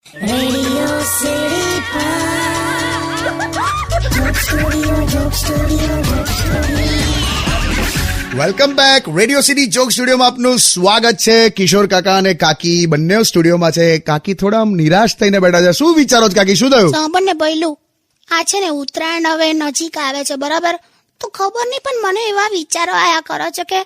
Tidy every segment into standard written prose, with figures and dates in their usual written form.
Radio city welcome back. Radio city joke સ્ટુડિયોમાં આપનું સ્વાગત છે. કિશોર કાકા અને કાકી બંને સ્ટુડિયોમાં છે. કાકી થોડા આમ નિરાશ થઈને બેઠા છે. શું વિચારો છો કાકી, શું થયું? સાંભળ ને બૈલું, આ છે ને ઉત્તરાયણ હવે નજીક આવે છે, બરાબર? તો ખબર નહીં, પણ મને એવા વિચારો આયા કરે છે કે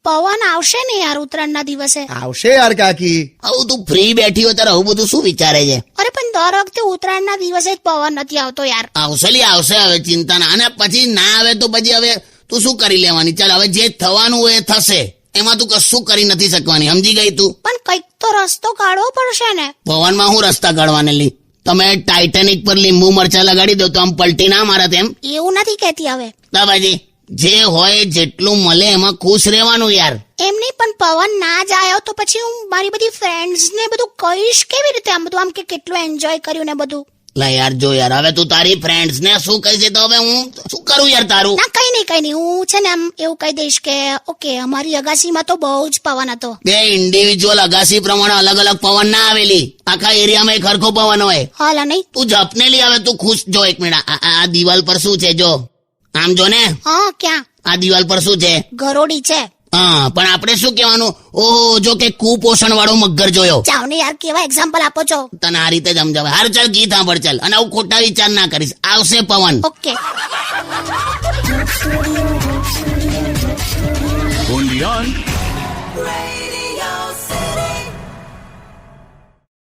પવન આવશે ને યાર ઉત્તરાયણના દિવસે. આવશે યાર કાકી. આવું તું ફ્રી બેઠી હોય ત્યારે આવું બધું શું વિચારે છે? અરે પણ દર વખતે ઉત્તરાયણના દિવસે જ પવન નથી આવતો યાર. આવશે હવે ચિંતા ના. અને પછી ના આવે તો પછી હવે તું શું કરી લેવાની? ચાલ, હવે જે થવાનું હોય એ થશે, એમાં તું કશું કરી નથી શકવાની, સમજી ગઈ તું? પણ કંઈક તો રસ્તો કાઢવો પડશે ને. પવનમાં હું રસ્તા કાઢવાને લી? તમે ટાઇટેનિક પર લીંબુ મરચા લગાડી દો તો આમ પલટી ના મારે તેમ? એવું નથી કહેતી હવે. બાબાજી, જે હોય જેટલું મળે એમાં ખુશ રહેવાનું યાર. એમ નહીં, પણ પવન ના જ આવ્યો તો પછી હું મારી બધી ફ્રેન્ડ્સ ને બધું કહીશ કેવી રીતે? આમ બધું આમ કે કેટલું એન્જોય કર્યું ને બધું. લા યાર, જો યાર, હવે તું તારી ફ્રેન્ડ્સ ને શું કહી છે તો હવે હું શું કરું યાર તારું? ના કઈ નહીં, હું છે ને આમ એવું કહી દઈશ કે ઓકે, અમારી અગાસીમાં તો બહુ જ પવન હતો. બે ઇન્ડિવિજ્યુઅલ અગાસી પ્રમાણે અલગ અલગ પવન ના આવેલી, આખા એરિયામાં એક હરખો પવન હોય. હાલા નહીં, તું જપને લી. હવે તું ખુશ. જો એક મિનિટ, આ દિવાલ પર શું છે? જો આમ જો ને. હા, ક્યાં? આ દિવાલ પર શું છે? ગરોડી છે. હા, પણ આપણે શું કહેવાનું? ઓહો, જો કે કુપોષણ વાળો મગર જોયો. જાવ ને યાર, કેવા એક્ઝામ્પલ આપો છો. તને આ રીતે જ સમજાવે. હારું ચાલ, ગીત સાંભળ ચાલ, અને આવું ખોટા વિચાર ના કરીશ. આવશે પવન. ઓકે. only on